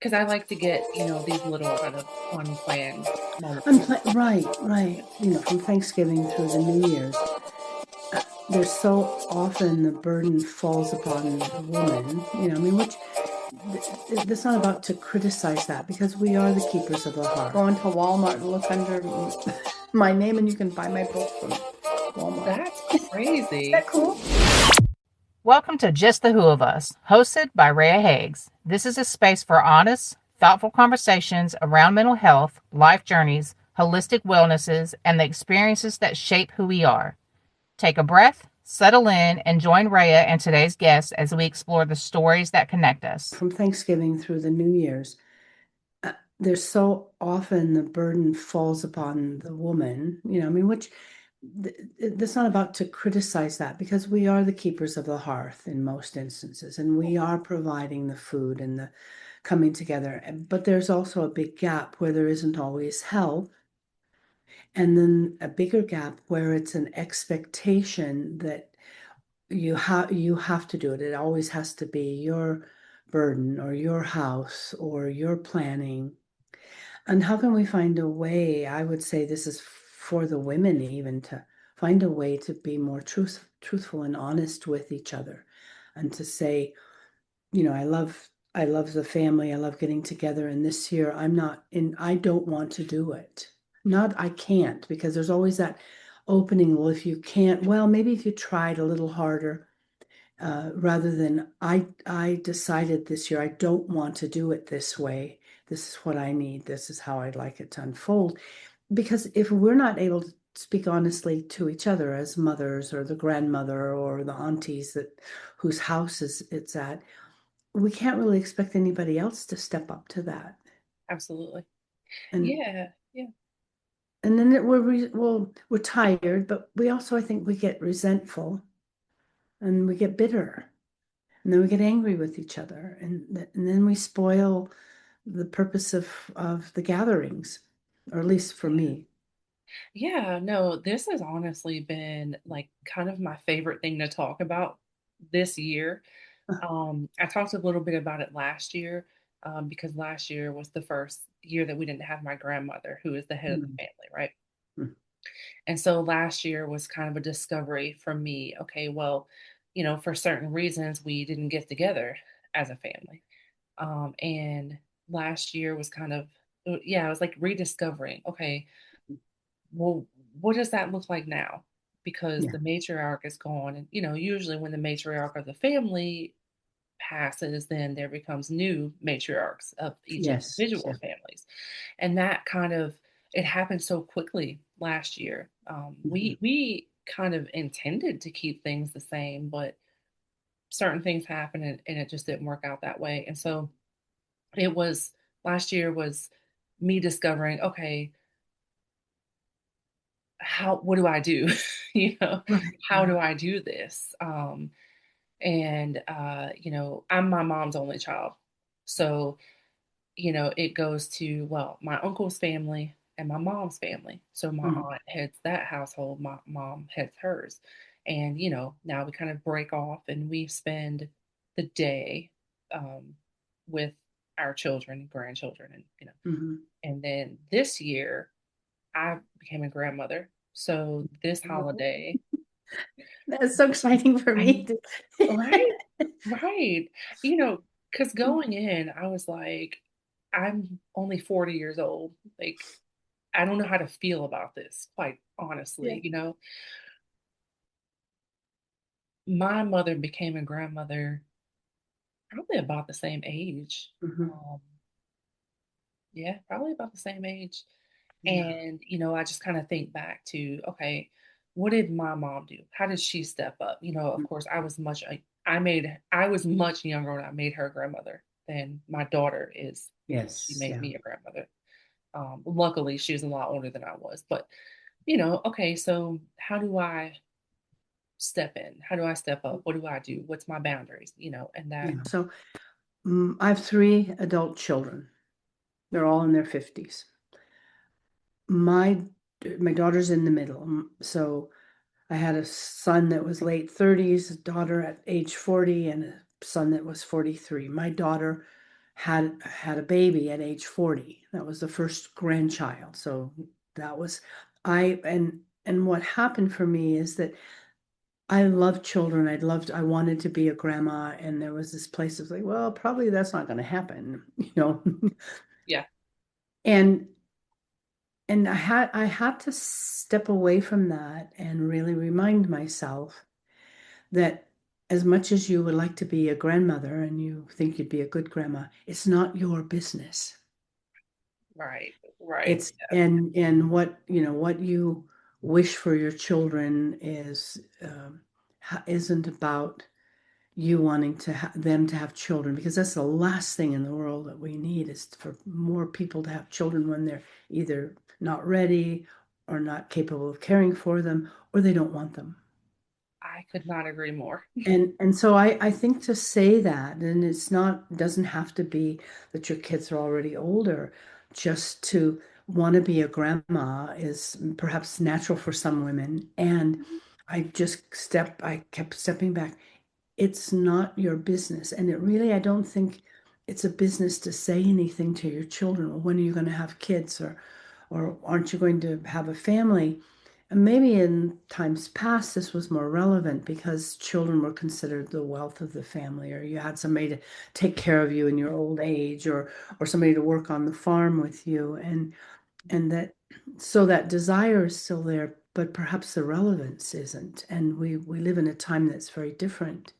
because I like to get, these little kind of unplanned moments. Right. From Thanksgiving through the New Year's, there's so often the burden falls upon the woman, I mean, which that's not about to criticize that because we are the keepers of the heart. Go into Walmart and look under my name and you can buy my book from Walmart. That's Is crazy. that cool? Welcome to Just the Who of Us, hosted by Reah. This is a space for honest, thoughtful conversations around mental health, life journeys, holistic wellnesses, and the experiences that shape who we are. Take a breath, settle in, and join Reah and today's guests as we explore the stories that connect us. From Thanksgiving through the New Year's, there's so often the burden falls upon the woman, I mean, which that's not about to criticize that because we are the keepers of the hearth in most instances, and we are providing the food and the coming together. But there's also a big gap where there isn't always help, and then a bigger gap where it's an expectation that you have to do it. It always has to be your burden or your house or your planning. And how can we find a way? I would say this is for the women even to find a way to be more truthful and honest with each other, and to say, I love the family. I love getting together. And this year I'm not in, I don't want to do it. Not I can't, because there's always that opening. Well, if you can't, well, maybe if you tried a little harder, rather than I decided this year I don't want to do it this way. This is what I need. This is how I'd like it to unfold. Because if we're not able to speak honestly to each other as mothers or the grandmother or the aunties that whose houses it's at, we can't really expect anybody else to step up to that. Absolutely. And Yeah. Yeah. and then we're tired, but we also, I think, we get resentful and we get bitter. And then we get angry with each other, and then we spoil the purpose of the gatherings, or at least for Yeah. me. Yeah. No, this has honestly been like kind of my favorite thing to talk about this year. I talked a little bit about it last year, because last year was the first year that we didn't have my grandmother, who is the head of the Mm, family, right? mm, And so last year was kind of a discovery for me. Okay, well, for certain reasons, we didn't get together as a family. And last year was kind of, yeah, it was like rediscovering, okay, well, what does that look like now? Because yeah. the matriarch is gone. And, usually when the matriarch of the family passes, then there becomes new matriarchs of each Yes. individual Yeah. families. And that kind of it happened so quickly last year. Mhm. We kind of intended to keep things the same, but certain things happened and it just didn't work out that way. And so it was last year was me discovering, okay, how what do I do? Right. How do I do this? I'm my mom's only child. So it goes to, well, my uncle's family and my mom's family. So my Mhm. aunt heads that household, my mom heads hers. And, now we kind of break off and we spend the day um, with our children, grandchildren, Mhm. and then this year I became a grandmother. So this Oh, holiday, that's so exciting for I, me. right, right, because going in, I was like, I'm only 40 years old. Like, I don't know how to feel about this, quite Yeah. honestly. My mother became a grandmother probably about the same age. Mhm. Um, yeah, probably about the same age. Yeah. And, I just kind of think back to, okay, what did my mom do? How did she step up? Of course, I was much younger when I made her grandmother than my daughter is. She Yes. made Yeah. me a grandmother. Luckily, she was a lot older than I was. But, okay, so how do I step in? How do I step up? What do I do? What's my boundaries? And that, Yeah. So I have three adult children. They're all in their 50s. My my daughter's in the middle. So I had a son that was late 30s, a daughter at age 40, and a son that was 43. My daughter had a baby at age 40. That was the first grandchild. So that was and what happened for me is that I loved children. I wanted to be a grandma, and there was this place of like, well, probably that's not going to happen, you know. Yeah. And I had to step away from that and really remind myself that as much as you would like to be a grandmother and you think you'd be a good grandma, it's not your business. Right. Right. It's and what what you wish for your children is isn't about you wanting to them to have children, because that's the last thing in the world that we need is for more people to have children when they're either not ready or not capable of caring for them, or they don't want them. I could not agree more. And so I think to say that, and it's not doesn't have to be that your kids are already older, just to want to be a grandma is perhaps natural for some women. And I kept stepping back. It's not your business. And I don't think it's a business to say anything to your children. Well, when are you going to have kids? Or aren't you going to have a family? And maybe in times past, this was more relevant because children were considered the wealth of the family, or you had somebody to take care of you in your old age, or somebody to work on the farm with you. And that so that desire is still there, but perhaps the relevance isn't. And we live in a time that's very different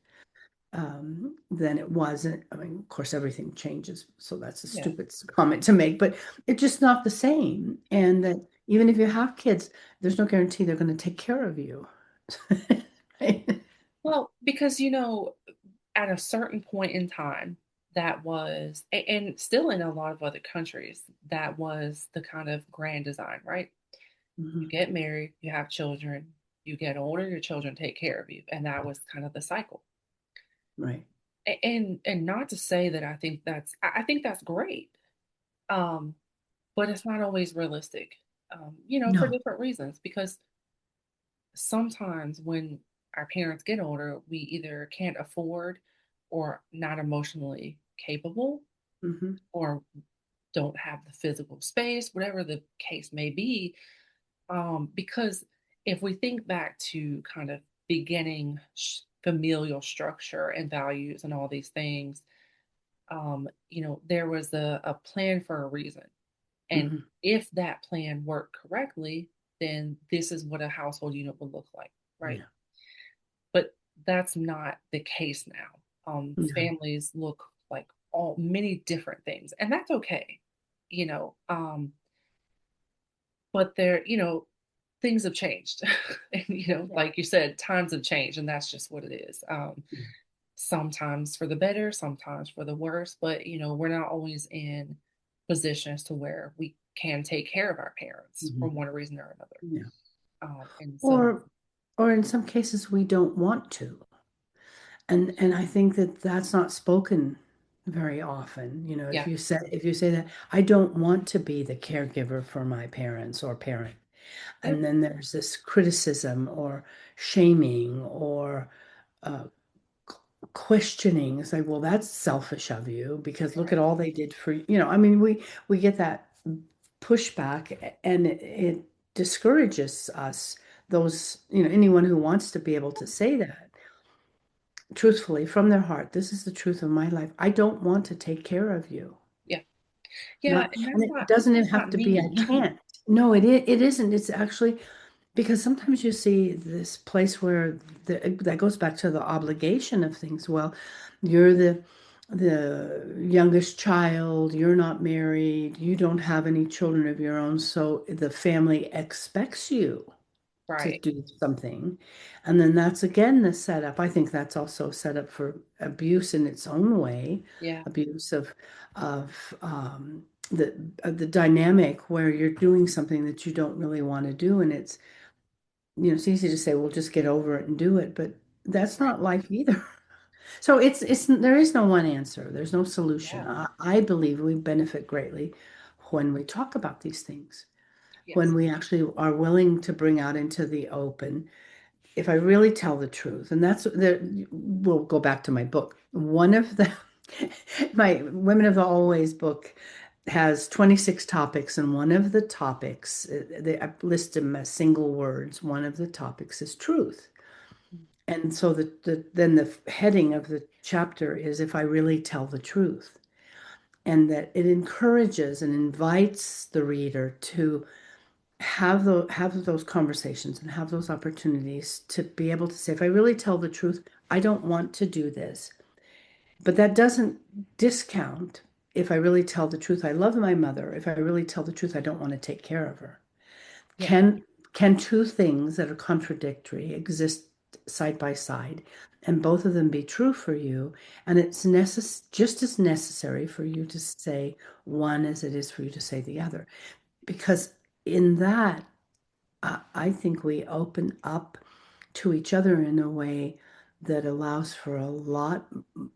than it was. And I mean, of course, everything changes, so that's a Yeah. stupid comment to make, but it's just not the same. And that even if you have kids, there's no guarantee they're going to take care of you. Right? Well, because at a certain point in time, that was, and still in a lot of other countries, that was the kind of grand design, right? You Mhm. get married, you have children, you get older, your children take care of you, and that was kind of the cycle. Right. And not to say that I think that's great, um, but it's not always realistic, for No. different reasons. Because sometimes when our parents get older, we either can't afford or not emotionally capable Hmm. or don't have the physical space, whatever the case may be. Because if we think back to kind of beginning familial structure and values and all these things, there was a plan for a reason. And Hmm. if that plan worked correctly, then this is what a household unit would look like, right? Yeah. But that's not the case now. No. Families look like all many different things, and that's okay, you know. But things have changed, and Yeah. like you said, times have changed, and that's just what it is. Yeah. Sometimes for the better, sometimes for the worse. But we're not always in positions to where we can take care of our parents for Hmm. one reason or another. Yeah. And so, Or or in some cases we don't want to. And I think that that's not spoken very often. yeah, If you say that I don't want to be the caregiver for my parents or parent, yep, and then there's this criticism or shaming or uh, questioning. It's like, well, that's selfish of you because look at right, all they did for you. I mean, we get that pushback, and it discourages us. Those, anyone who wants to be able to say that truthfully from their heart, this is the truth of my life. I don't want to take care of you. yeah, yeah, Not, and and that's it not doesn't even that's have not to be I mean. can't. No, it isn't. It's actually because sometimes you see this place where that goes back to the obligation of things. Well, you're the youngest child, you're not married, you don't have any children of your own, so the family expects you to Right, do something. And then that's again the setup. I think that's also set up for abuse in its own way, yeah, abuse of the dynamic where you're doing something that you don't really want to do. And it's easy to say, well, just get over it and do it, but that's right, not life either. So it's there is no one answer. There's no solution. yeah, I believe we benefit greatly when we talk about these things, when yes, we actually are willing to bring out into the open. If I really tell the truth, and we'll go back to my book. One of the My Women of the Always book has 26 topics, and one of the topics, I list them as single words. One of the topics is truth. And so then the heading of the chapter is if I really tell the truth. And that it encourages and invites the reader to have those conversations and have those opportunities to be able to say, if I really tell the truth, I don't want to do this. But that doesn't discount if I really tell the truth, I love my mother. If I really tell the truth, I don't want to take care of her. Yeah. Can two things that are contradictory exist side by side and both of them be true for you? And it's just as necessary for you to say one as it is for you to say the other. Because in that, I think we open up to each other in a way that allows for a lot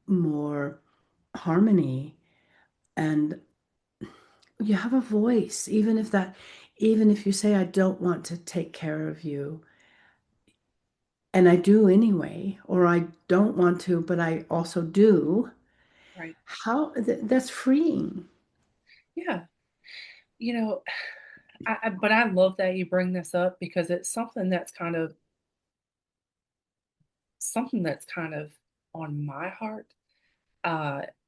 more harmony, and you have a voice, even if you say, I don't want to take care of you, and I do anyway, or I don't want to, but I also do. Right. That's freeing. Yeah. You know, but I love that you bring this up because it's something that's kind of on my heart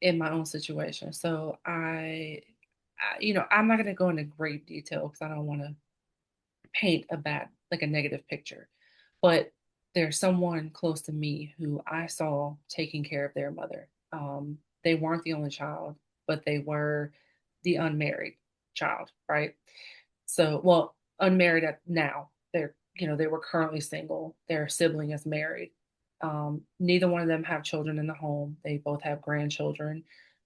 in my own situation. So I'm not going to go into great detail because I don't want to paint like a negative picture. But there's someone close to me who I saw taking care of their mother. They weren't the only child, but they were the unmarried child, right? So, well, unmarried at now. They were currently single. Their sibling is married. Neither one of them have children in the home. They both have grandchildren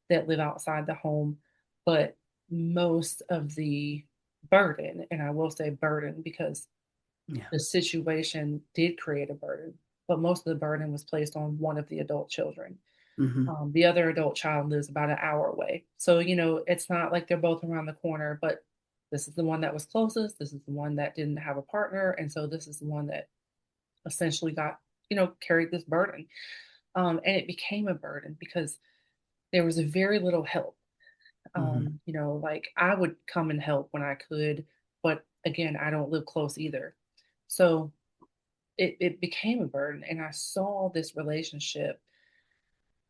that live outside the home, but most of the burden, and I will say burden because Yeah. the situation did create a burden, but most of the burden was placed on one of the adult children. Hmm. The other adult child lives about an hour away. So, it's not like they're both around the corner, but this is the one that was closest. This is the one that didn't have a partner. And so this is the one that essentially carried this burden. And it became a burden because there was very little help. Hmm. Like I would come and help when I could, but again, I don't live close either. So it became a burden. And I saw this relationship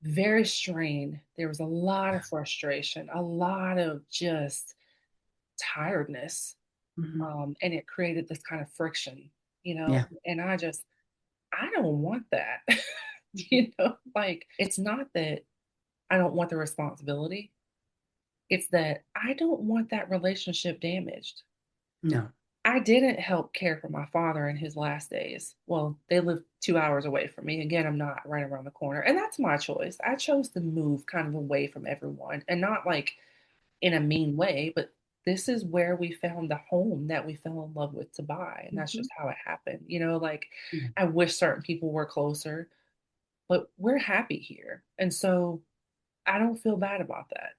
very strained. There was a lot of frustration, a lot of just tiredness. Hmm. And it created this kind of friction, Yeah. and I don't want that. Like it's not that I don't want the responsibility. It's that I don't want that relationship damaged. No. I didn't help care for my father in his last days. Well, they live 2 hours away from me. Again, I'm not right around the corner. And that's my choice. I chose to move kind of away from everyone and not like in a mean way, but this is where we found the home that we fell in love with to buy. And that's Hmm. just how it happened. Like Yeah. I wish certain people were closer, but we're happy here. And so I don't feel bad about that.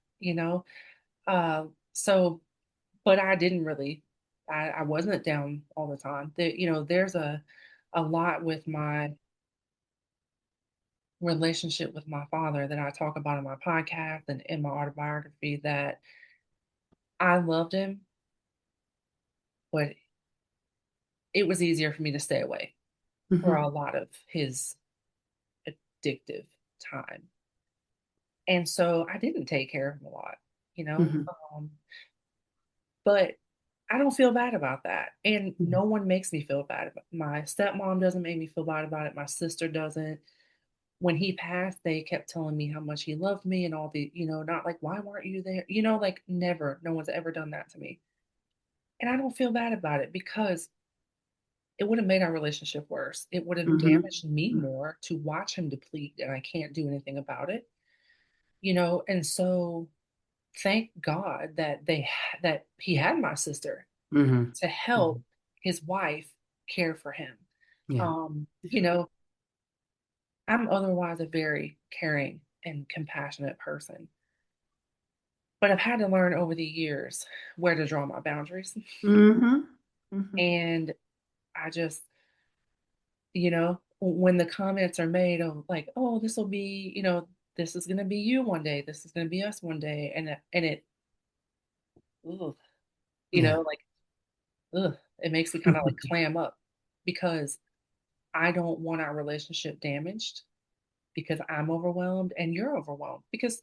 Uh, so but I didn't really. I wasn't down all the time. There's a lot with my relationship with my father that I talk about in my podcast and in my autobiography that I loved him, but it was easier for me to stay away for Hmm. a lot of his addictive time. And so I didn't take care of him a lot, you know. Hmm. Um, but I don't feel bad about that. And Hmm. no one makes me feel bad about my stepmom doesn't make me feel bad about it. My sister doesn't. When he passed, they kept telling me how much he loved me and all not like, why weren't you there? Like never, no one's ever done that to me. And I don't feel bad about it because it would have made our relationship worse. It would have Hmm. damaged me more to watch him deplete and I can't do anything about it, and so thank God that that he had my sister Hmm. to help his wife care for him. Yeah. You know, I'm otherwise a very caring and compassionate person, but I've had to learn over the years where to draw my boundaries. Hmm. Hmm. And I just, when the comments are made of like, oh, this will be, this is going to be you one day, this is going to be us one day, and it ugh, Yeah. like it makes me kind of like clam up because I don't want our relationship damaged because I'm overwhelmed and you're overwhelmed because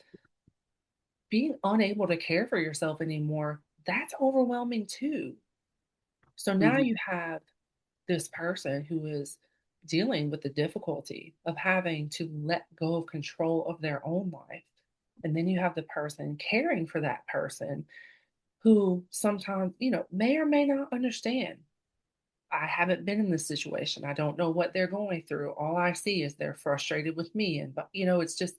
being unable to care for yourself anymore, that's overwhelming too. So now Mhm. you have this person who is dealing with the difficulty of having to let go of control of their own life. And then you have the person caring for that person who sometimes, may or may not understand. I haven't been in this situation. I don't know what they're going through. All I see is they're frustrated with me. And, but, it's just,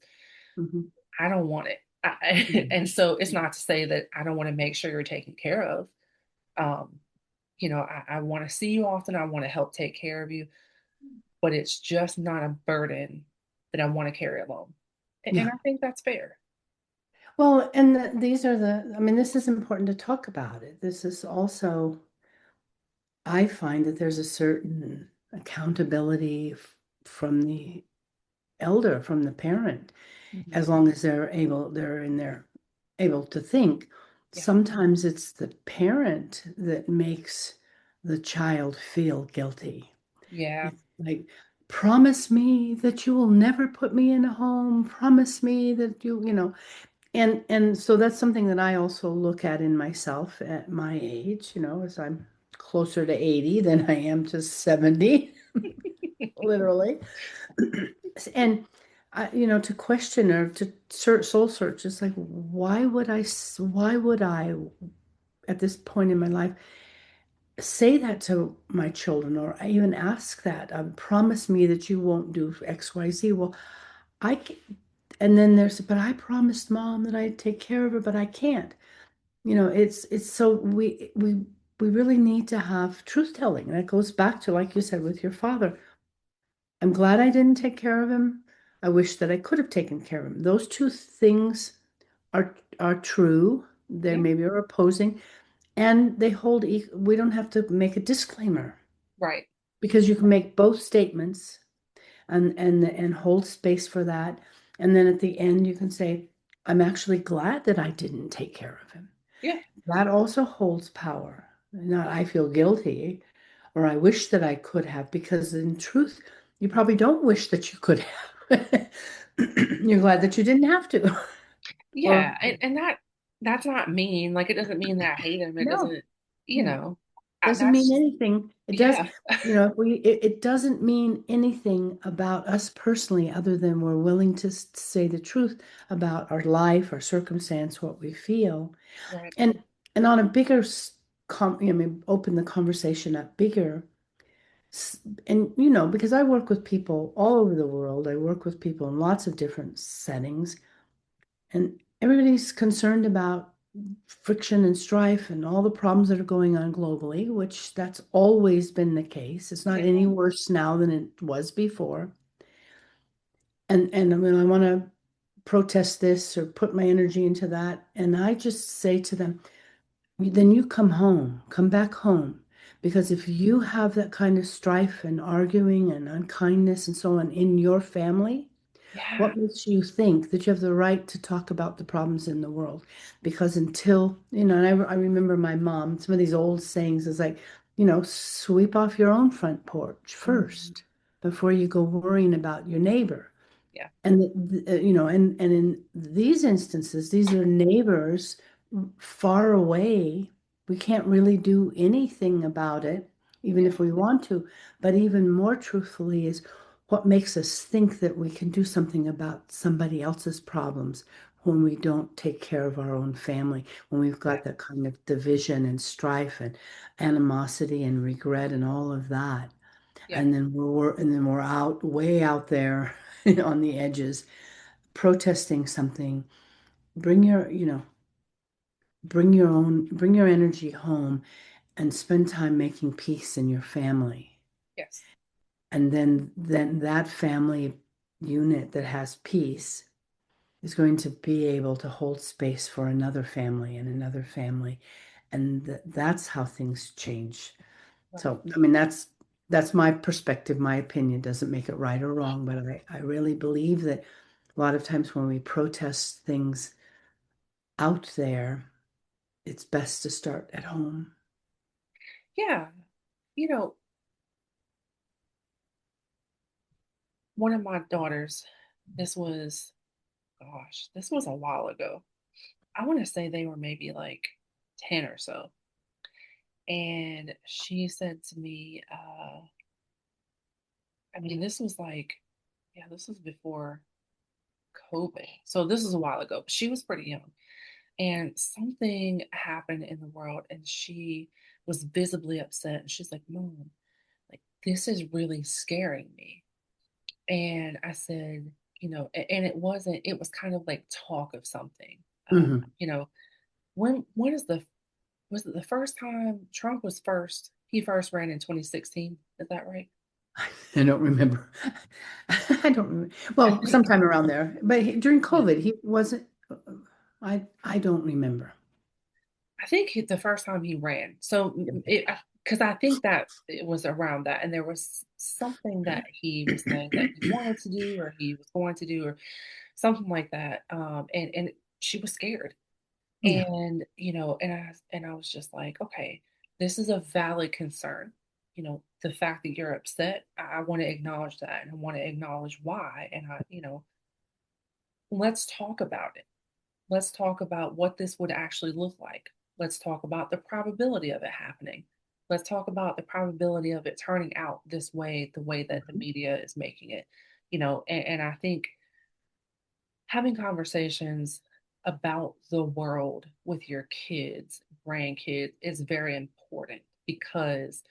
Mhm. I don't want it. Mhm. And so it's not to say that I don't want to make sure you're taken care of. Um, I want to see you often. I want to help take care of you, but it's just not a burden that I want to carry alone. And Yeah. I think that's fair. Well, and these are I mean, this is important to talk about it. This is also, I find that there's a certain accountability from the elder, from the parent, Mhm. as long as they're in there, able to think. Yeah. Sometimes it's the parent that makes the child feel guilty. Yeah. It's like, promise me that you will never put me in a home. Promise me that and so that's something that I also look at in myself at my age, as I'm closer to 80 than I am to 70, literally. And to question or to search, soul search, it's like, why would I, at this point in my life, say that to my children, or I even ask that, promise me that you won't do X, Y, Z. Well, I, ca- and then but I promised mom that I'd take care of her, but I can't. It's so we really need to have truth telling. And that goes back to, like you said, with your father. I'm glad I didn't take care of him. I wish that I could have taken care of him. Those two things are true. They Yeah. maybe are opposing, and they hold. We don't have to make a disclaimer Right. because you can make both statements and hold space for that. And then at the end, you can say, "I'm actually glad that I didn't take care of him." Yeah. That also holds power. Not I feel guilty or I wish that I could have, because in truth, you probably don't wish that you could have. You're glad that you didn't have to. Yeah. Or And that's not mean. Like it doesn't mean that I hate him. It no, doesn't, yeah, doesn't that's mean just, anything. It does, yeah. if it doesn't mean anything about us personally other than we're willing to say the truth about our life, our circumstance, what we feel. Right. And and on a bigger I mean, open the conversation up bigger. And because I work with people all over the world, I work with people in lots of different settings, and everybody's concerned about friction and strife and all the problems that are going on globally, which that's always been the case. It's not Yeah. any worse now than it was before. And I mean, I want to protest this or put my energy into that. And I just say to them, then you come home, come back home. Because if you have that kind of strife and arguing and unkindness and so on in your family, Yeah. what makes you think that you have the right to talk about the problems in the world? Because until, and I remember my mom, some of these old sayings is like, sweep off your own front porch Mhm. first before you go worrying about your neighbor. Yeah. And and in these instances, these are neighbors far away. We can't really do anything about it, even Yeah. if we want to. But even more truthfully is what makes us think that we can do something about somebody else's problems when we don't take care of our own family, when we've Yeah. got that kind of division and strife and animosity and regret and all of that. Yeah. And then we're out way out there on the edges protesting something. Bring bring your energy home and spend time making peace in your family. Yes. And then that family unit that has peace is going to be able to hold space for another family and another family. And that's how things change. Right. So, I mean, that's my perspective. My opinion doesn't make it right or wrong, but I really believe that a lot of times when we protest things out there, it's best to start at home. Yeah. You know, one of my daughters, this was, gosh, this was a while ago. I want to say they were maybe like 10 or so. And she said to me, I mean, this was like, yeah, this was before COVID. So this was a while ago. She was pretty young. And something happened in the world, and she was visibly upset. And she's like, Mom, like, this is really scaring me. And I said, and it wasn't, it was kind of like talk of something. Hmm. You know, when is was it the first time Trump was first? He first ran in 2016. Is that right? I don't remember. I don't remember. I Well, think, sometime around there, but during yeah, COVID, he wasn't. I don't remember. I think the first time he ran. So it, because I think that it was around that, and there was something that he was saying that he wanted to do, or he was going to do, or something like that. And she was scared. Yeah. And I was just like, okay, this is a valid concern. The fact that you're upset, I want to acknowledge that, and I want to acknowledge why. And let's talk about it. Let's talk about what this would actually look like. Let's talk about the probability of it happening. Let's talk about the probability of it turning out this way, the way that the Mhm. media is making it. And I think having conversations about the world with your kids, grandkids, is very important because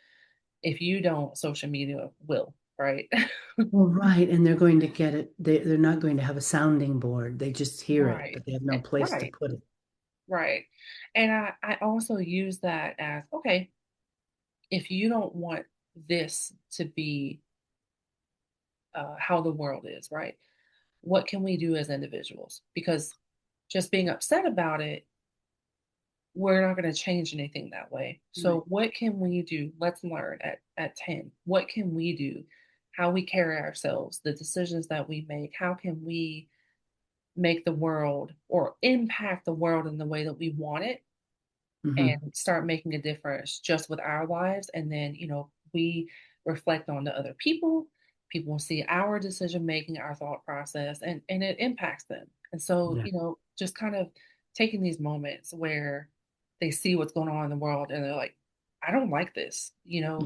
if you don't, social media will, right? Well, right, and they're going to get it. They're not going to have a sounding board. They just hear it, Right. but they have no place to Right. put it. Right. And I also use that as, okay, if you don't want this to be how the world is, right? What can we do as individuals? Because just being upset about it, we're not going to change anything that way. Right. So what can we do? Let's learn at 10. What can we do? How we carry ourselves, the decisions that we make, how can we make the world or impact the world in the way that we want it Hmm. and start making a difference just with our lives. And then, we reflect on the other people will see our decision making, our thought process, and it impacts them. And so, Yeah. just kind of taking these moments where they see what's going on in the world and they're like, I don't like this. Yeah.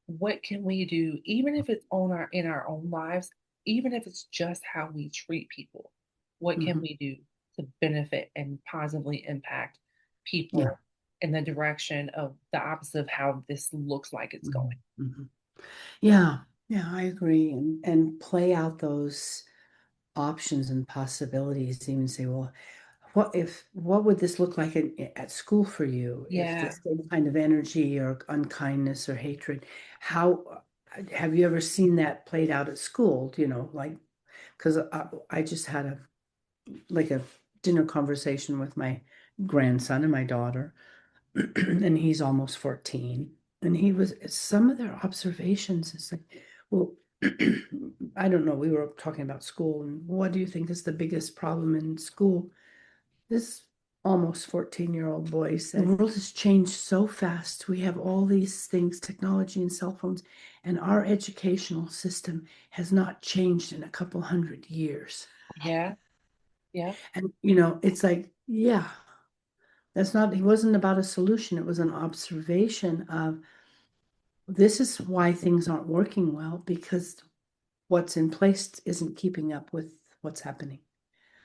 What can we do, even if it's on our in our own lives, even if it's just how we treat people? What can Hmm. we do to benefit and positively impact Yeah. people in the direction of the opposite of how this looks like it's Hmm. going? Hmm. Yeah. Yeah, I agree. And play out those options and possibilities. Even say, well, what would this look like at school for you if the Yeah, same kind of energy or unkindness or hatred? How have you ever seen that played out at school? Like because I just had a dinner conversation with my grandson and my daughter, and he's almost 14. And some of their observations is like, well, I don't know. We were talking about school, and what do you think is the biggest problem in school? This almost 14-year-old boy said, the world has changed so fast. We have all these things, technology and cell phones, and our educational system has not changed in a couple hundred years. yeah, yeah, And, it's like, yeah, he wasn't about a solution. It was an observation of this is why things aren't working well because what's in place isn't keeping up with what's happening.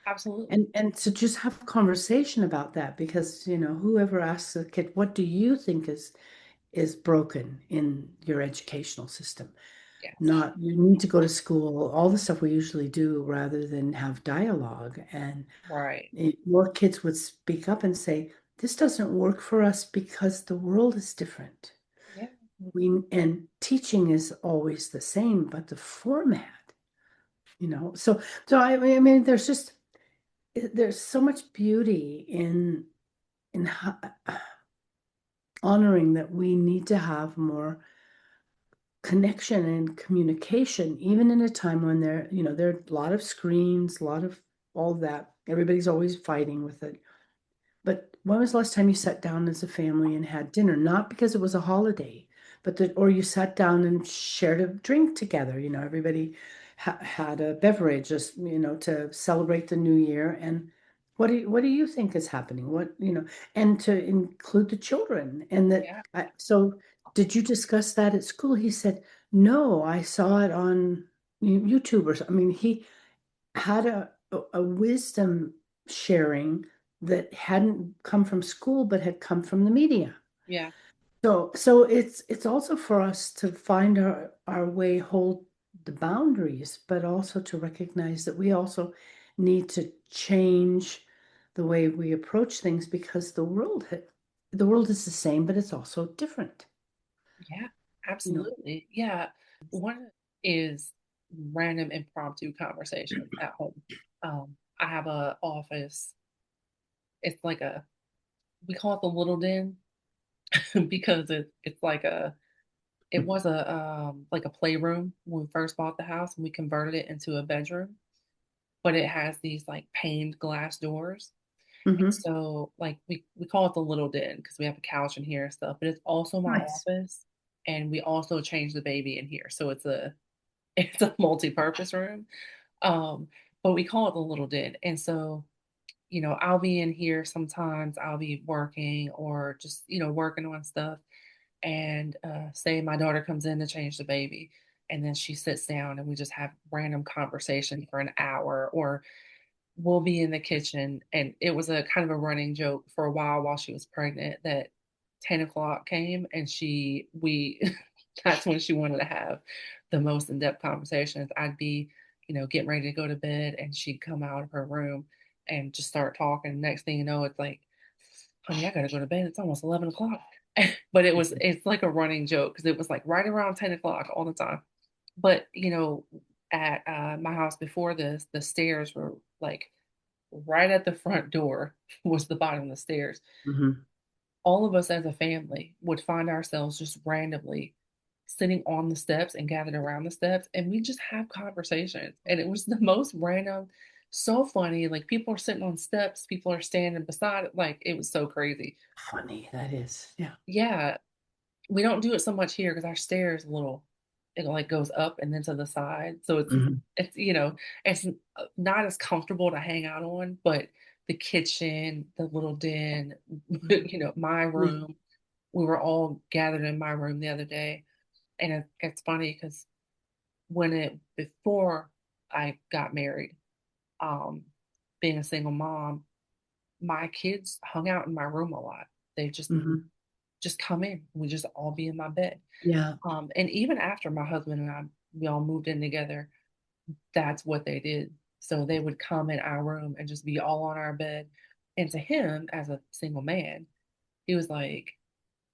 absolutely. And to just have a conversation about that because, whoever asks a kid, what do you think is broken in your educational system? Yes, Not you need to go to school, all the stuff we usually do rather than have dialogue. And right. more kids would speak up and say, this doesn't work for us because the world is different. Yeah, And teaching is always the same, but the format, so I mean, there's so much beauty in honoring that we need to have more connection and communication, even in a time when there are a lot of screens, a lot of all that. Everybody's always fighting with it. But when was the last time you sat down as a family and had dinner? Not because it was a holiday, but or you sat down and shared a drink together. Everybody had a beverage, just to celebrate the new year. And what do you think is happening? And to include the children. And Yeah. so did you discuss that at school? He said, no, I saw it on YouTube or something. I mean, he had a wisdom sharing that hadn't come from school but had come from the media. Yeah. So it's also for us to find our way, hold the boundaries, but also to recognize that we also need to change the way we approach things because the world is the same, but it's also different. Yeah. You know. Absolutely. Yeah. One is random impromptu conversations at home. I have a office. It's like we call it the little den because it's like it was a like a playroom when we first bought the house and we converted it into a bedroom, but it has these like paned glass doors. And Hmm. so like we call it the little den because we have a couch in here and stuff, but it's also my Nice. office and we also change the baby in here. So it's a multi-purpose room. Um, but we call it the little den. And so, I'll be in here sometimes, I'll be working or just, working on stuff. And say my daughter comes in to change the baby, and then she sits down and we just have random conversation for an hour, or we'll be in the kitchen. And it was a kind of a running joke for a while she was pregnant that 10 o'clock came and we that's when she wanted to have the most in-depth conversations. I'd be, getting ready to go to bed and she'd come out of her room and just start talking. Next thing you know, it's like, honey, I gotta go to bed. It's almost 11 o'clock. But it's like a running joke because it was like right around 10 o'clock all the time. But, at my house before this, the stairs were like right at the front door was the bottom of the stairs. Hmm. All of us as a family would find ourselves just randomly sitting on the steps and gathered around the steps, and we just have conversations. And it was the most random, so funny. Like people are sitting on steps, people are standing beside it. Like it was so crazy. Funny that is. Yeah. Yeah, we don't do it so much here because our stairs a little, it like goes up and then to the side. So Hmm. it's not as comfortable to hang out on, but the kitchen, the little den, my Yeah. room, we were all gathered in my room the other day. And it's funny because before I got married, um, being a single mom, my kids hung out in my room a lot. They Hmm. just come in. We just all be in my bed. Yeah. And even after my husband and I, we all moved in together, that's what they did. So they would come in our room and just be all on our bed. And to him, as a single man, he was like,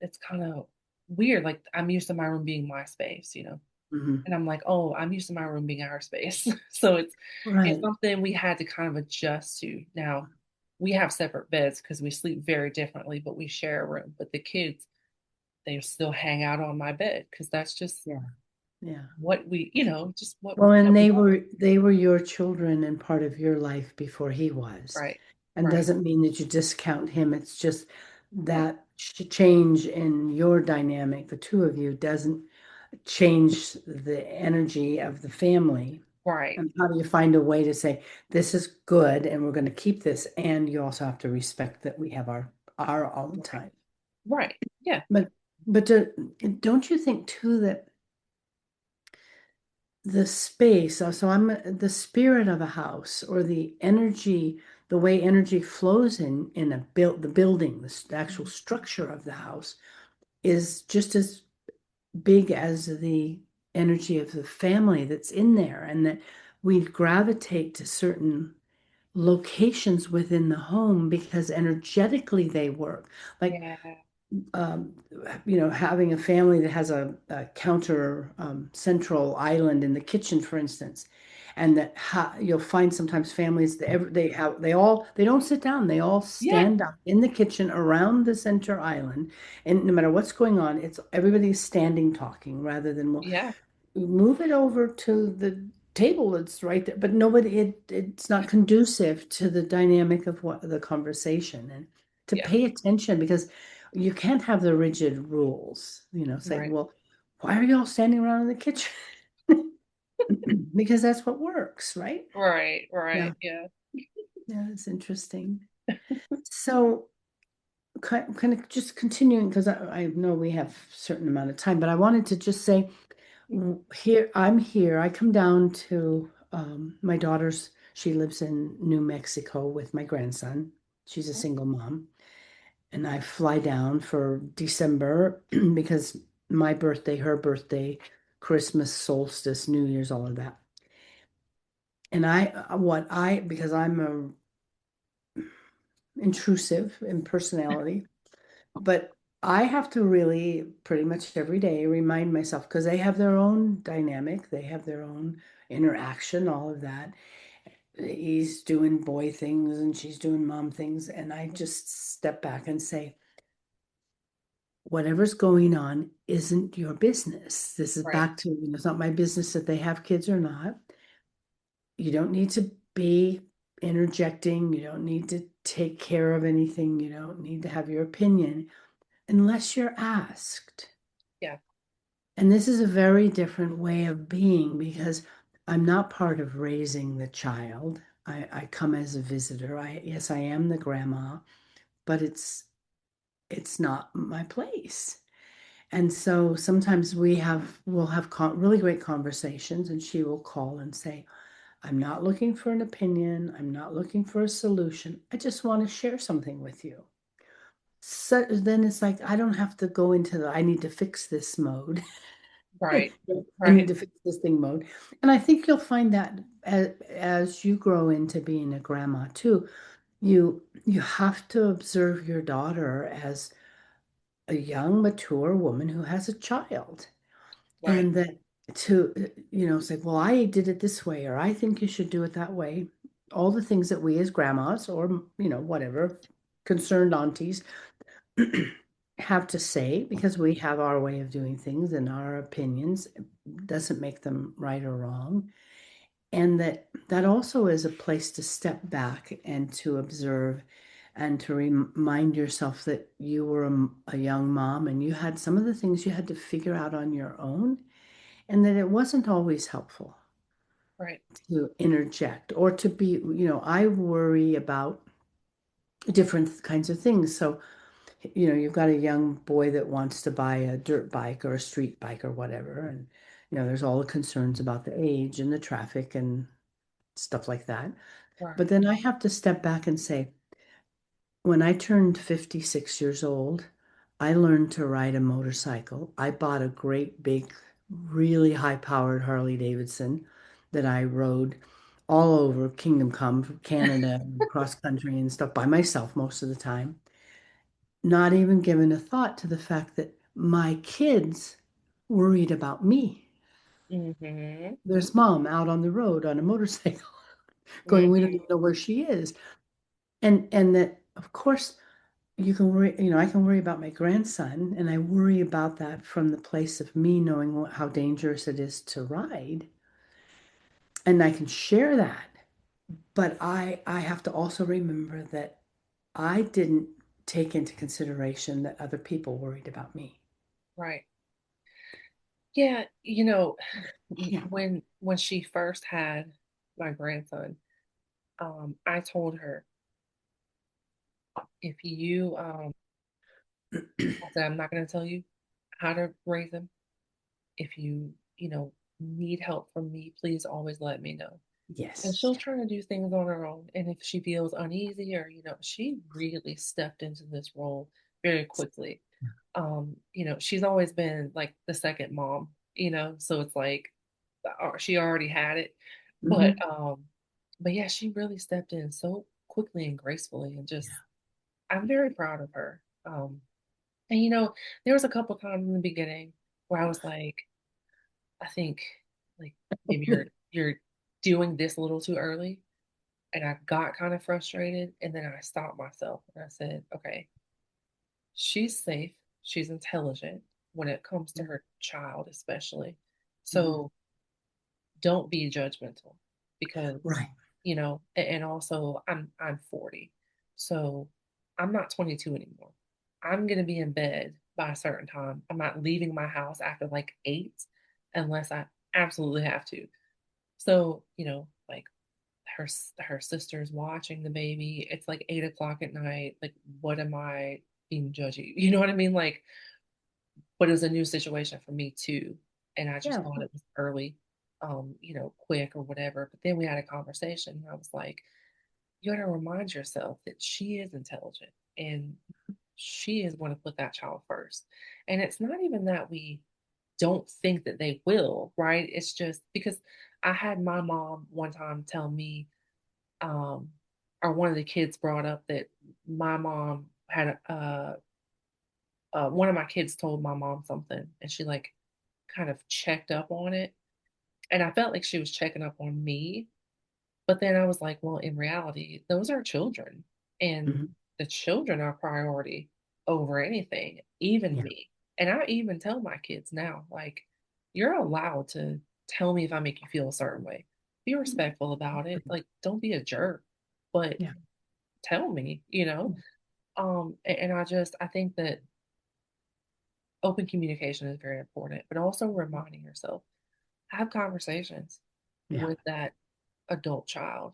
it's kind of weird. Like I'm used to my room being my space. Hmm. And I'm like, oh, I'm used to my room being our space. So it's Right. something we had to kind of adjust to. Now we have separate beds because we sleep very differently, but we share a room. But the kids, they still hang out on my bed because that's just Yeah. Yeah. what just what Well, and that we they are. were your children and part of your life before he was. Right. And Right. doesn't mean that you discount him. It's just that change in your dynamic, the two of you, doesn't change the energy of the family. Right. And how do you find a way to say, this is good and we're going to keep this? And you also have to respect that we have our own Right. time. Right. Yeah. But don't you think too that the space, so I'm the spirit of a house or the energy, the way energy flows in the building, the actual Mhm. structure of the house is just as big as the energy of the family that's in there, and that we gravitate to certain locations within the home because energetically they work. Like Yeah. um, having a family that has a counter central island in the kitchen, for instance, and that you'll find sometimes families they don't sit down, they all Yeah. stand up in the kitchen around the center island, and no matter what's going on, it's everybody's standing talking rather than well, Yeah. move it over to the table that's right there, but nobody it's not conducive to the dynamic of what the conversation, and to Yeah. pay attention, because you can't have the rigid rules, say, Right. well, why are you all standing around in the kitchen? Because that's what works, right? Right. Yeah, Right. Yeah. yeah, it's interesting. So kind of just continuing, because I know we have a certain amount of time, but I wanted to just say, here I'm here. I come down to my daughter's. She lives in New Mexico with my grandson. She's a single mom, and I fly down for December because my birthday, her birthday, Christmas, solstice, New Year's, all of that. And because I'm intrusive in personality, but I have to really pretty much every day remind myself, because they have their own dynamic, they have their own interaction, all of that. He's doing boy things and she's doing mom things. And I just step back and say, whatever's going on isn't your business. This is Right. back to, it's not my business that they have kids or not. You don't need to be interjecting. You don't need to take care of anything. You don't need to have your opinion unless you're asked. Yeah. And this is a very different way of being, because I'm not part of raising the child. I come as a visitor. Yes, I am the grandma, but it's not my place. And so sometimes we'll have really great conversations, and she will call and say, I'm not looking for an opinion. I'm not looking for a solution. I just want to share something with you. So then it's like I don't have to go into the I need to fix this mode. Right. I need Right. to fix this thing mode. And I think you'll find that as you grow into being a grandma too, you have to observe your daughter as a young, mature woman who has a child. Right. And that to, say, well, I did it this way, or I think you should do it that way. All the things that we as grandmas or, whatever, concerned aunties have to say, because we have our way of doing things and our opinions doesn't make them right or wrong. And that also is a place to step back and to observe and to remind yourself that you were a young mom and you had some of the things you had to figure out on your own, and that it wasn't always helpful Right. to interject or to be, I worry about different kinds of things. So, you've got a young boy that wants to buy a dirt bike or a street bike or whatever. And, there's all the concerns about the age and the traffic and stuff like that. But Right. then I have to step back and say, when I turned 56 years old, I learned to ride a motorcycle. I bought a great big, really high-powered Harley Davidson that I rode all over Kingdom Come, Canada, and cross country and stuff by myself most of the time, not even giving a thought to the fact that my kids worried about me. Mm-hmm. There's mom out on the road on a motorcycle going, we don't Mm-hmm. even know where she is. And that, of course, you can worry, I can worry about my grandson, and I worry about that from the place of me knowing how dangerous it is to ride. And I can share that, but I have to also remember that I didn't take into consideration that other people worried about me. Right. Yeah. Yeah. When she first had my grandson, I told her, if you I said, I'm not gonna tell you how to raise him. If you, need help from me, please always let me know. And Yes. she'll try to do things on her own. And if she feels uneasy or, she really stepped into this role very quickly. She's always been like the second mom, so it's like she already had it. But Hmm. but yeah, she really stepped in so quickly and gracefully and just I'm very proud of her. And there was a couple times in the beginning where I was like, I think like maybe you're doing this a little too early. And I got kind of frustrated. And then I stopped myself and I said, okay, she's safe. She's intelligent when it comes to her child, especially. Mhm. So don't be judgmental because, Right. and also I'm 40. So I'm not 22 anymore. I'm going to be in bed by a certain time. I'm not leaving my house after like 8 unless I absolutely have to. So, like her sister's watching the baby. It's like 8 o'clock at night. Like, what am I being judgy? You know what I mean? Like, but it was a new situation for me too. And I just Yeah. thought it was early, quick or whatever. But then we had a conversation and I was like, you got to remind yourself that she is intelligent and she is going to put that child first. And it's not even that we don't think that they will, right? It's just because I had my mom one time tell me, um, or one of the kids brought up that my mom had one of my kids told my mom something and she like kind of checked up on it. And I felt like she was checking up on me. But then I was like, well, in reality, those are children. And Mhm. the children are priority over anything, even Yeah. me. And I even tell my kids now, like, you're allowed to tell me if I make you feel a certain way. Be respectful about it. Like, don't be a jerk, but Yeah. tell me. And I think that open communication is very important, but also reminding yourself, have conversations Yeah. with that adult child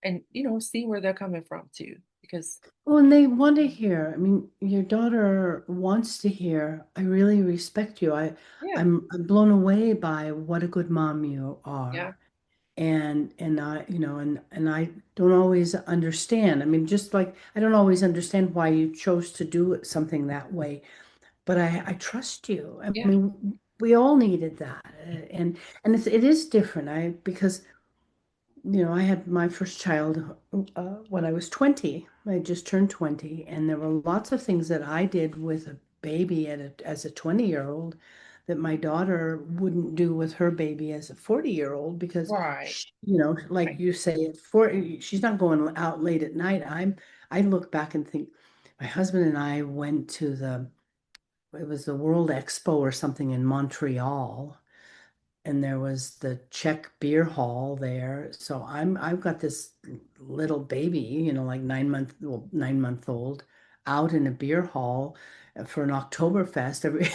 and see where they're coming from too because Well, and they want to hear. I mean, your daughter wants to hear, I really respect you. yeah, I'm blown away by what a good mom you yeah, are. And I, and I don't always understand. I mean, just like I don't always understand why you chose to do it something that way, but I trust you. I yeah, mean, we all needed that. And it is different. Because I had my first child when I was 20. I just turned 20, and there were lots of things that I did with a baby as a 20-year-old that my daughter wouldn't do with her baby as a 40-year-old because, right, like right, you say, at 40, she's not going out late at night. I look back and think my husband and I went to it was the World Expo or something in Montreal, and there was the Czech beer hall there. So I've got this little baby, like 9 month old, out in a beer hall for an Oktoberfest, every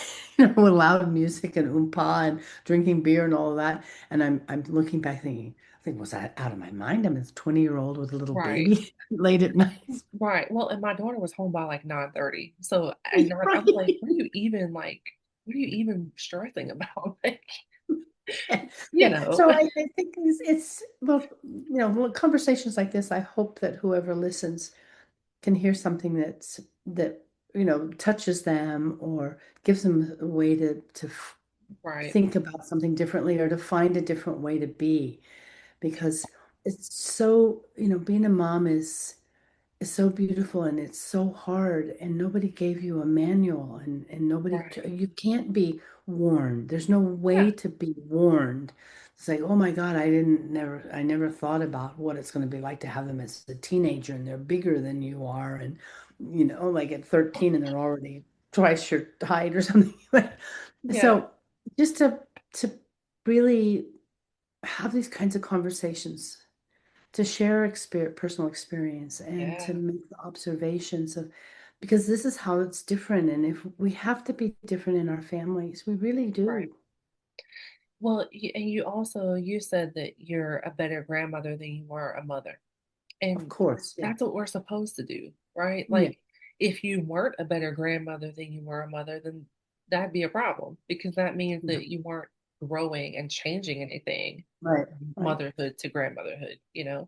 with loud music and oompa and drinking beer and all of that. And I'm looking back thinking, I think, was that out of my mind? I'm a 20-year-old with a little right, baby late at night. right. Well, and my daughter was home by like 9:30. So and I was like, Right. what are you even stressing about? Like, Yeah, you yeah. know, So I think well, conversations like this, I hope that whoever listens can hear something that touches them or gives them a way to right, think about something differently or to find a different way to be, because it's so, being a mom is so beautiful and it's so hard, and nobody gave you a manual, and right. you can't be warned. There's no Yeah, way to be warned. It's like, oh my God, I never thought about what it's going to be like to have them as a teenager and they're bigger than you are, and like at 13 and they're already twice your height or something. yeah, So just to really have these kinds of conversations, to share personal experience, and to yeah, make observations of, because this is how it's different, and if we have to be different in our families, we really right. do. Well, and you said that you're a better grandmother than you were a mother. Of And course, yeah. that's what we're supposed to do, right? Yeah. Like, if you weren't a better grandmother than you were a mother, then that'd be a problem because that means Yeah. that you weren't growing and changing anything Right. from Right. motherhood to grandmotherhood? Yeah.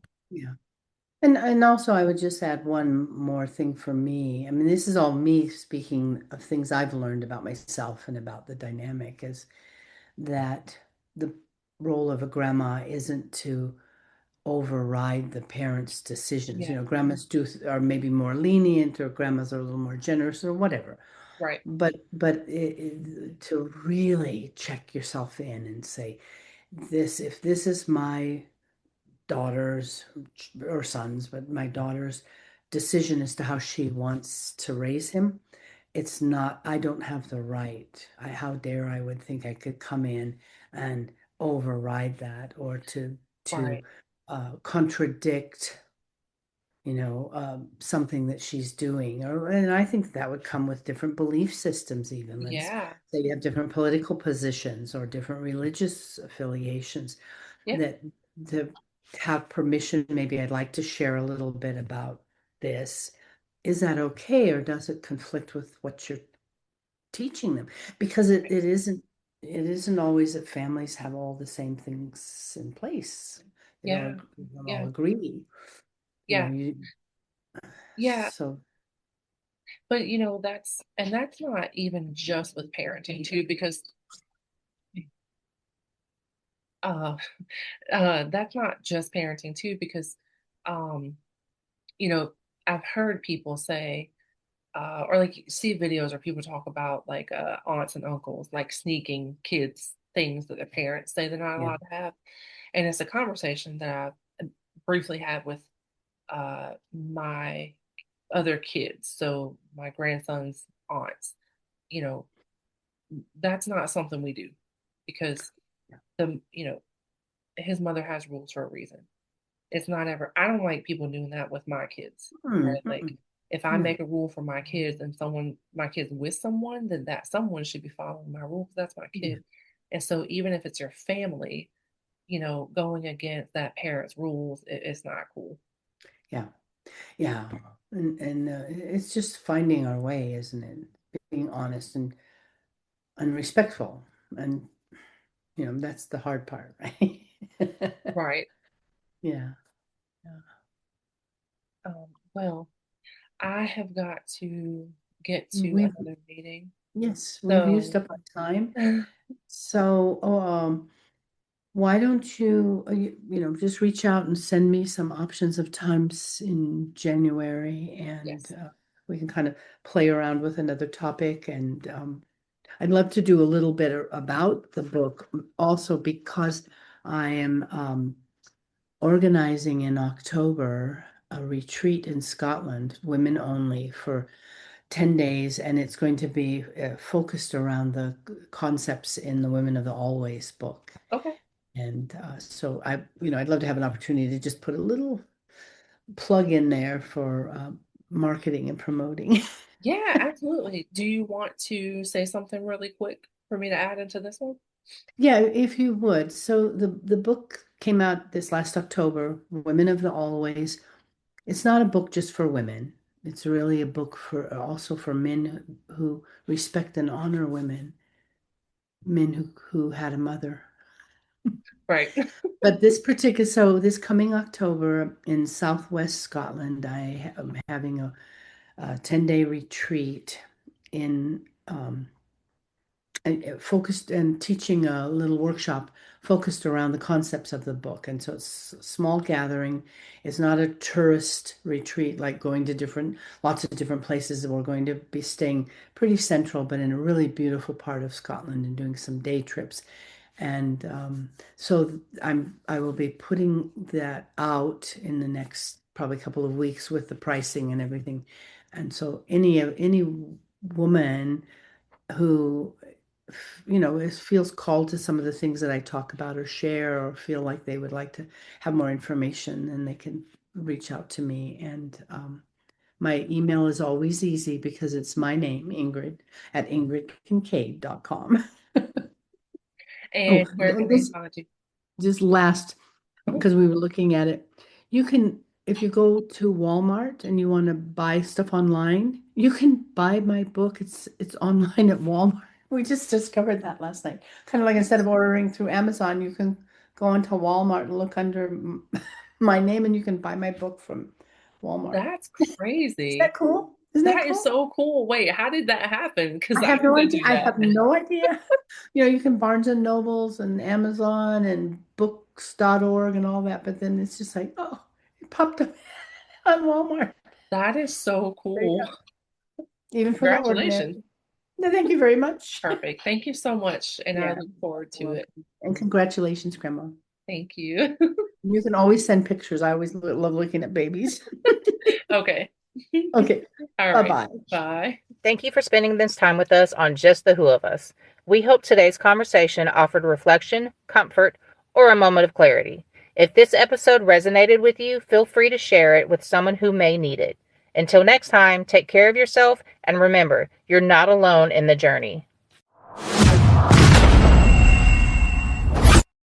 And also I would just add one more thing for me. I mean, this is all me speaking of things I've learned about myself and about the dynamic, is that the role of a grandma isn't to override the parents' decisions. Yeah, Grandmas are maybe more lenient, or grandmas are a little more generous, or whatever. right. But to really check yourself in and say, if this is my daughter's or son's, but my daughter's decision as to how she wants to raise him. It's not, I don't have the right. How dare I would think I could come in and override that or to Right. contradict, something that she's doing. And I think that would come with different belief systems, even. Let's Yeah. say you have different political positions or different religious affiliations Yeah. that to have permission, maybe I'd like to share a little bit about this. Is that okay, or does it conflict with what you're teaching them? Because it isn't always that families have all the same things in place. Yeah. They don't all Yeah. agree. Yeah. You Yeah. so But that's not even just with parenting too, because uh that's not just parenting too, because um, you know, I've heard people say, or like see videos or people talk about like aunts and uncles like sneaking kids things that their parents say they're not yeah. allowed to have. And it's a conversation that I briefly had with my other kids, so my grandson's aunts. You know, that's not something we do because his mother has rules for a reason. It's not ever, I don't like people doing that with my kids. Right? Like Mm-mm. if I No. make a rule for my kids and my kids with someone, then that someone should be following my rule because that's my Yeah. kid. And so even if it's your family, going against that parent's rules, it's not cool. Yeah. Yeah. And it's just finding our way, isn't it? Being honest and respectful. And that's the hard part, right? Right. Yeah. Yeah. Well, I have got to get to We've another meeting. Yes, we've used So, up our time. So, why don't just reach out and send me some options of times in January, and yes. we can kind of play around with another topic. And I'd love to do a little bit about the book also because I am organizing in October a retreat in Scotland, women only, for 10 days, and it's going to be focused around the concepts in the Women of the Always book. Okay. And so I'd love to have an opportunity to just put a little plug in there for marketing and promoting. Yeah, absolutely. Do you want to say something really quick for me to add into this one? Yeah, if you would. So the book came out this last October, Women of the Always. It's not a book just for women. It's really a book for also for men who respect and honor women, men who had a mother. Right. But this coming October in Southwest Scotland, I am having a 10-day retreat in focused and teaching a little workshop focused around the concepts of the book. And so it's a small gathering. It's not a tourist retreat like going to lots of different places. We're going to be staying pretty central, but in a really beautiful part of Scotland and doing some day trips. And so I will be putting that out in the next probably couple of weeks with the pricing and everything. And so any woman who feels called to some of the things that I talk about or share or feel like they would like to have more information, then they can reach out to me. And my email is always easy because it's my name, Ingrid, at ingridkincaid.com. Oh, And where can and they this find you? just last, Okay. because we were looking at it. You can, if you go to Walmart and you want to buy stuff online, you can buy my book. It's online at Walmart. We just discovered that last night. Kind of like instead of ordering through Amazon, you can go onto Walmart and look under my name and you can buy my book from Walmart. That's Is crazy. that cool? Isn't that That is cool? so cool. Wait, how did that happen? Because I I have no want to idea. do I that. have no idea. You can Barnes and Nobles and Amazon and books.org and all that, but then it's just like, oh, it popped up on Walmart. That is so There you cool. go. Even for the ordinary. Congratulations. No, thank you very much. Perfect. Thank you so much. And I Yeah, look forward you're to it. welcome. And congratulations, Grandma. Thank you. You can always send pictures. I always love looking at babies. Okay. Okay. All right. Bye-bye. Bye. Thank you for spending this time with us on Just the Who of Us. We hope today's conversation offered reflection, comfort, or a moment of clarity. If this episode resonated with you, feel free to share it with someone who may need it. Until next time, take care of yourself and remember, you're not alone in the journey.